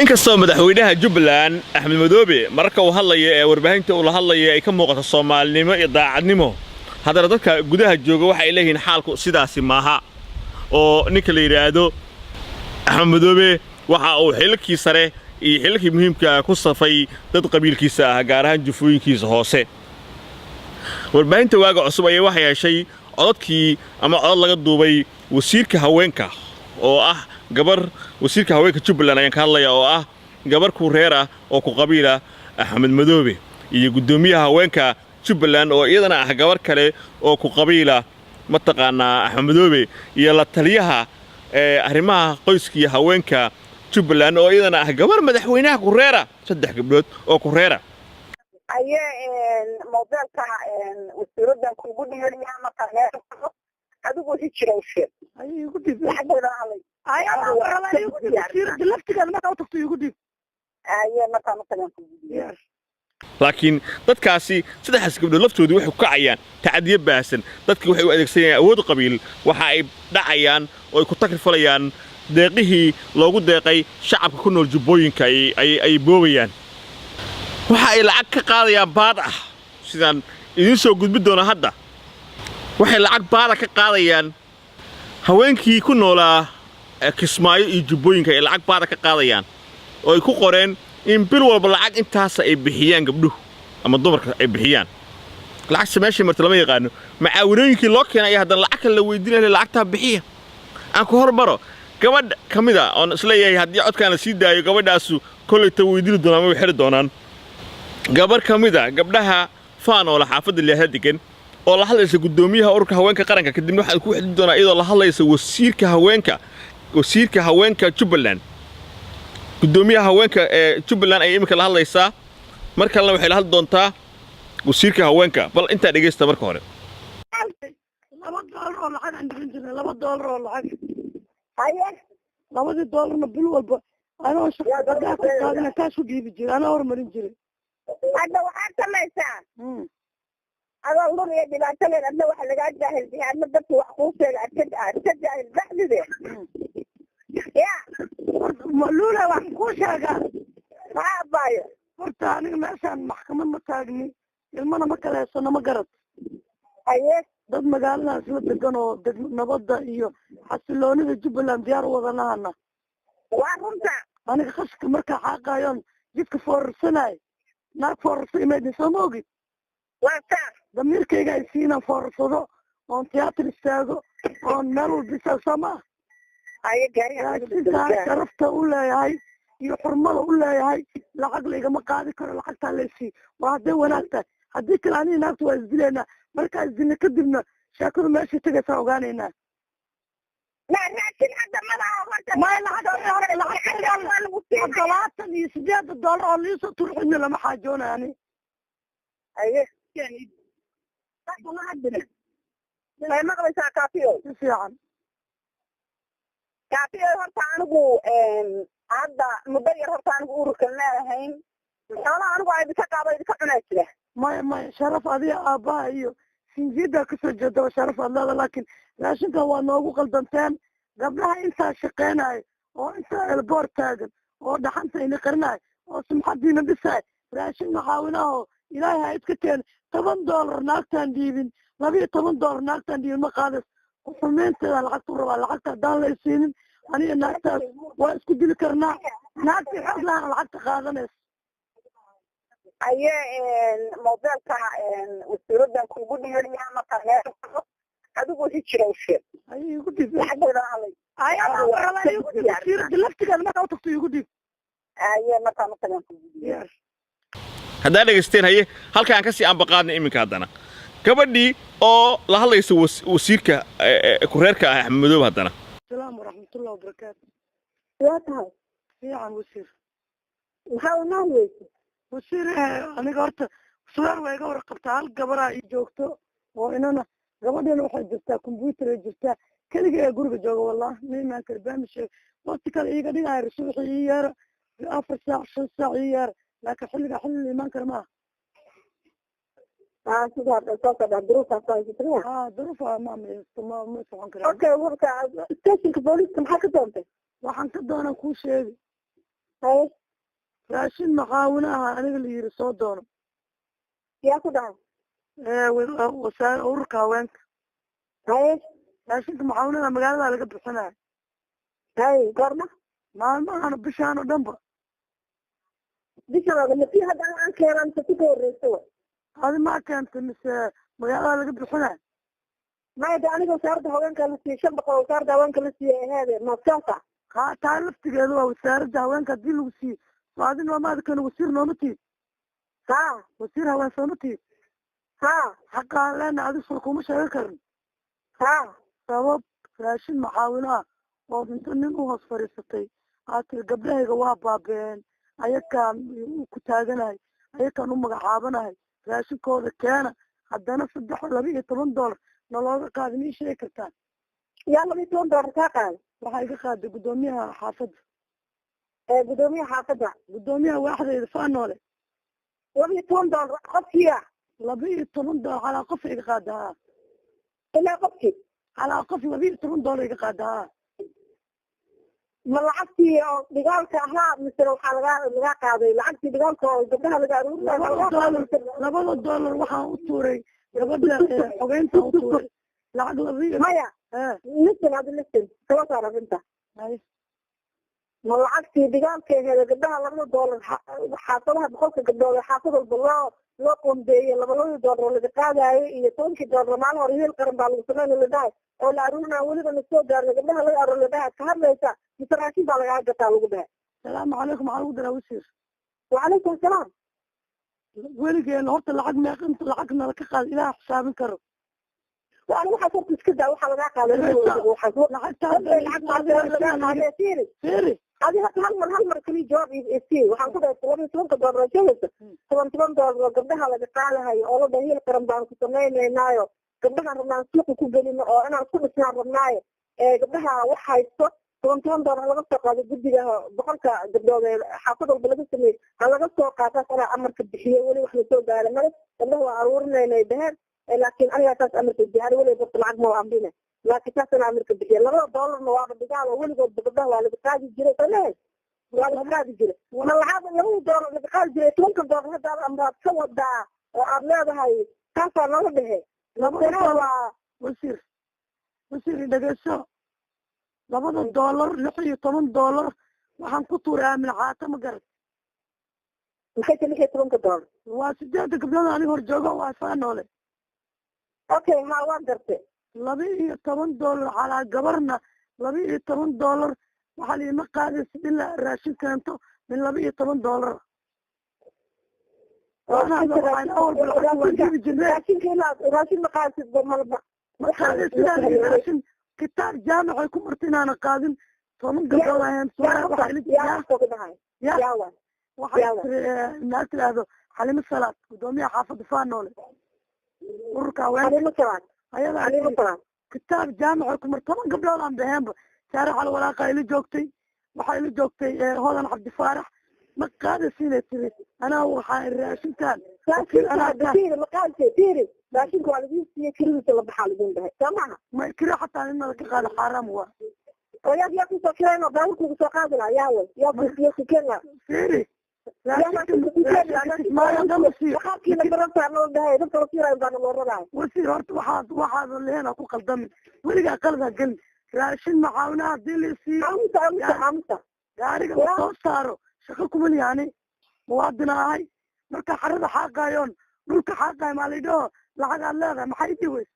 inkastoo madaxweynaha Jubbaland Axmed Madoobe marka uu hadlayo ee warbaahinta uu la hadlayo ay ka muuqato Soomaalinimo iyo daacadnimo haddana dadka gudaha jooga waxa ay leeyihiin xaalku sidaasi maaha oo ninka la yiraahdo Axmed Madoobe waxa uu xilkii sare iyo xilkii muhiimka ku safay dad qabiilkiisa ah gaar ahaan jufooyinkiisa hoose warbaahinta waaga cusub ay wax yeeshay codadkii ama cod laga duubay wasiirka haweenka oo ah gabar wasiirka haweenka Jubbaland ayaan ka hadlaya oo ah gabar ku reer ah oo ku qabiila Axmed Madoobe iyo gudoomiyaha haweenka Jubbaland oo iyadana ah gabar kale oo ku qabiila mataqaana Axmed Madoobe iyo la taliyaha arrimaha qoyska iyo haweenka Jubbaland oo iyadana ah gabar madaxweynaha ku reera saddex gabdhood oo ku reera موضوعك وسيرودن كوجود هنا ما كان أدوبه هيك روشة أي يقولي حد ولا علي أنا والله يقولي سير دلفتك أنا ما كنت أقصد يقولي ما كان مثلا كوجود laakiin dadkaasi saddex gabdhood laftoodu waxay ku kacayaan tacadiye baasan dadkii waxay u adeegsanayaan awood qabiil waxa ay dhacayaan oo ay ku takrifalayaan deeqihii loogu deeqay shacabka ku nool jubbooyinka ay boobayaan waxa ay lacag ka qaadayaan baad ah sidaan idin soo gudbi doona hadda waxay lacag baad ka qaadayaan haweenkii ku noolaa Kismaayo iyo jubbooyinka ay lacag baad ka qaadayaan oo ay ku qoreen in bil walba lacag intaas ay bixiyaan gabdhuhu ama dumarka ay bixiyaan lacag sameeshay marti lama yaqaano macaawinooyinkii loo keenay haddana lacag kale la weydiinayay lacagta bixiya aan ku hormaro gabadh kamida oo isleeyahay haddii codkaan la sii daayo gabadhaasu kolleyta weydiin doonaan ama xiri doonaan gabar kamida gabdhaha faanoola xaafadda leeyahay degan oo la hadlaysa gudoomiyaha ururka haweenka qaranka kadibna waxa ku xidhi doonaa iyadoo la hadlaysa wasiirka haweenka Jubbaland gudoomiyaha haweenka Jubbaland ay imika la hadlaysaa mar kalena waxay la hadli doontaa wasiirka haweenka bal inta dhageysta marka hore $2 oo lacag aan bixin jirnay $2 oo lacag haye $2 bil walba anoo shaqada ka qaadana ka soo dhiibi jiray anoo hormarin jiray hadda waxaad samaysaa adoo lur iyo dhibaataleed adna waxa lagaa jaahil bixi adna dadka wax kuu sheega adka jaahil baxdide ya لولا waxaan ku sheegaa haa baayo horta aniga meeshaan maxkamad ma taagni ilmana ma kala heesano ma garad haye dad magaaladaas la degan oo nabadda iyo xasiloonida Jubbaland diyaar wadanahana waa runta aniga khashka marka xaqayoon jidka foorsanay naag foorsan imeedin samoogi waa taa damirkayga isiina foorsado on theater istaago on meel walba sama haye gaari sharafta u leeyahay iyo xurmada u leeyahay lacag laga qaadi karo lacagta leesii waa hadday wanaagta haddii kale aniga naagtu waa isdileena marka isdilna kadibna shaakadu meesha tagaysa ogaanayna laakiin hadda malaha horta ما لعبت لي $8 اللي يسطرحني لما حاجونا يعني ايه يعني ما عندنا ما مغلي كافيو فعلا كافيو horta anigu hadda muddo yar horta anigu ururkan leeyahay xoolaha anigu ay ka qaabay ka cunaysa ما شرف هذه ابا iyo sinjida ka soo jeedo sharaf Allah laakiin raashinka waa noogu qaldanteen gabdhaha inta shaqeynay oo inta elboor taagan oo dhaxanta inay qarnay oo sumxadiina dhisay raashin maxaawinaho ilaahay iska teen $10 naagtan diibin $12 naagtan diibin ma qaades xumeynteeda lacagtu rabaa lacagta daan la isiinin aniga naagtaas waa isku dili karnaa naagti xog laha lacagta qaadanaysa aye موضوعك وسيرودن كوجود هنا ما كان أدوبه هيك روشة أي يقولي حد ولا علي أنا والله يقولي سير دلفتك أنا ما كنت أقصد يقولي ما كان مثلا كوجود hadda dhageysteen haye halka aan ka sii aan baqaadna iminka hadana gabadhii oo la hadlaysa wasiirka ku reerka ah Axmed Madoobe hadana السلام ورحمة الله وبركاته يا تهاي في عن وسير maxaa noo weysay وسير aniga horta su'aal way iga warqabtaa hal gabar ay joogto oo inana gabadheena waxay jirtaa computer ay jirtaa kaliya ee guriga jooga wallahi niman barnaamij waqti kale iga dhigay suuxi yar 4 saac 5 saac yar laakiin xilliga xilli iman karma sida soo kada duruufa soo jirta duruufa ma socon karo okay warka stationka booliska maxaa ka doontay waxaan ka doonaa ku sheegay هاي raashin maxaawinaha aniga la yiri soo doono يا كده wasaare ururka haweenka هاي raashinka maxaawinaha magaalada laga bixinaya هاي قرنا maalmahan bishaan oo dhanba بيشرب اللي فيها ده عن كلام تطور السوق adi maa keentay mise magaalada laga bixinaya ما يدري أنا وصارت هوين كان في شبكة وصارت هوين كان في هذا مصاصة haa taa laftigeeda waa wasaaradda haweenka hadii lagu siiyo so adin waa maada kana wasiir nooma tiid ها wasiir haween sooma tiid ها xaqaan leena adi soo kuma sheegi karin ها sabab raashin maxaawinaha oo inta nin u hoos fadhiisatay aad tiri gabdhahayga waa baabeen ayakaan ku taaganahay ayakaan u magacaabanahay raashinkooda keena haddana $312 nalooga qaadi mii sheegi kartaan يلا بيتون دور ساقال waxaa iga qaaday guddoomiyaha xaafadda قدومي حافظة guddoomiyaha waaxdayda faanoole وبيتون دور قصية $12 calaa qof iga qaadahaa إلا قصي calaa qof $12 iga qaadahaa ملعبتي دجالك ها مثل الحلقات اللي قاعدة لعبتي دجالك قبلها $2 waxaan u tuuray gabadha xogeynta u tuuray lacag مايا لسن هذا لسن سوا تعرف انت ملعبتي دجالك هذا قبلها $2 حاطلها بخلق قبلها حاطل البلاط لو قم بي $2 اللي قاعدة يتونك $2 ما له ريال قرن بالوسنان اللي ده ولا أرونا ولد السوق ده قبلها لا أرو اللي ده كهر ليس يتراكي بالله عاد تعالوا قبلها السلام عليكم على ودنا وسير وعليكم السلام weligeen horta lacag meeqinta lacagna la ka qaad ilaa xisaabin karo وأنا ما حصلت كده وحلا قاعدة فيري هذه هالمر كلي جواب يصير وحنقول $12 جلسة $12 قبلها على قالها هي أول ده هي القرن بان كتمين نايو قبلها رمنا سوق كوجلين أو أنا كل سنة رمناي قبلها وحى يصط $12 على قصة قاعدة جدي لها بقولك قبل حافظ البلد السمي على قصة قاعدة أنا أمر كبحية ولي وحنا سوق على ملك اللي هو عورنا ينبهر لكن أنا أساس أمر كبحية ولي بطل عقمه وعمدنا لكن أساسا أمر كبحية $2 نواب الدجال ولي قبلها ولا بتاعي جري فليه ولا بتاعي جري وأنا العادة $2 اللي بتاعي جري $12 هذا الأمر سوى ده وأبناء هاي كافة نرده wasiir dhegeyso $2 waxaan ku tuuray aamin caata ma garan maxay $12 waa 8 gabdhood aniga hor jooga waa faanoole okay ها waan gartay $12 calaa gabarna $12 waxaa liima qaadaysa ilaa raashin keento min $12 raashin ma qaadsid malba raashin kitaab jaamic ay ku marta inaana qaadin 10 gabdhood ahayn waxay naa tiraahdo xalimo salaad guddoomiyaha xaafadda faanoole ururka haweenka ayada kitaab jaamic ay ku marta 10 gabdhood aan baheenba shaaric alwalaaqa ila joogtay waxaa ila joogtay hodan cabdi faarax ma qaadaysiinay tiri anaa waxaa raashinkaan raashinku waa lagu siiye kiradiisa la baxaa lagu dhahay soo maha ma kiro xataa in la ka qaado xaaraam waa oo yaa kusoo kirayno baaburkugu soo qaadina yaawe yaa ku kena firi wasiir horta waxaad leena ku qaldamin weligaa qalada gelin raashin macaawinaha hadii la siiyo gaariga la soo saaro shaqo kuma liyaani muwaadin ahay marka xarada xaaqaayoon dhulka xaaqaay maa laydhaho lacag aad leedahay maxay idhi weys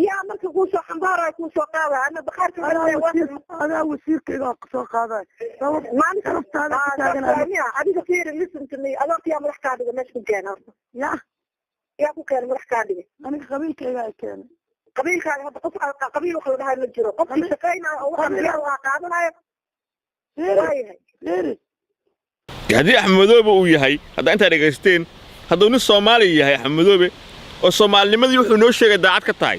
yaa marka kuusoo xambaaraya kuusoo qaadaya ana adaa wasiirkayga soo qaadaay sabab sharaftaada ku taagan adiga fiiri listen to me adoortayaa madax kaa dhiga meesha ku keena horta yaa ku keena madax kaa dhiga aniga qabiilkayga ay keenay qabiilkaaga hadda qof qabiil waxa la dhahay ma jiro qofkii shaqaynaya oo waxa qaadanayo firi haddii axmedoobe uu yahay haddaa intaa dhegaysteen hadduu nin soomaaliya yahay axmedoobe oo soomaalinimadii wuxuu noo sheegay daacad ka tahay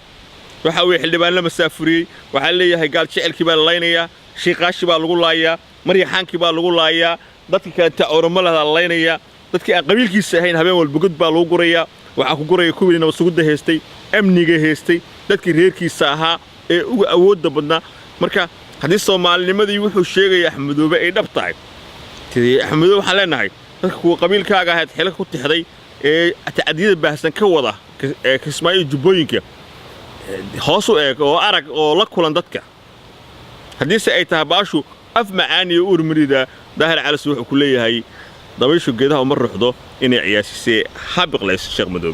waxa weeye xildhibaan la masaafuriyey waxaa leeyahay gaal jecelkii baa la laynayaa shiiqaashi baa lagu laayaa maryaxaankii baa lagu laayaa dadkii kalenta oroma la laynayaa dadkii aan qabiilkiisa ahayn habeen walba god baa lagu gurayaa waxaa ku guraya kuwii nabadsugidda haystay amniga haystay dadkii reerkiisa ahaa ee uga awoodda badnaa marka haddii soomaalinimadii wuxuu sheegaya axmedoobe ay dhab tahay axmedow waxaan leenahay dadka kuwa qabiilkaaga ahayd xilka ku tixday ee tacadiyada baahsan ka wada kismaayo jubbooyinka hoos u eeg oo arag oo la kulan dadka haddiise ay tahay baashu af macaan iyo uur marida daahir calis wuxuu ku leeyahay dabayshu geedaha uma ruuxdo inay ciyaasisay habiqlays sheekh madow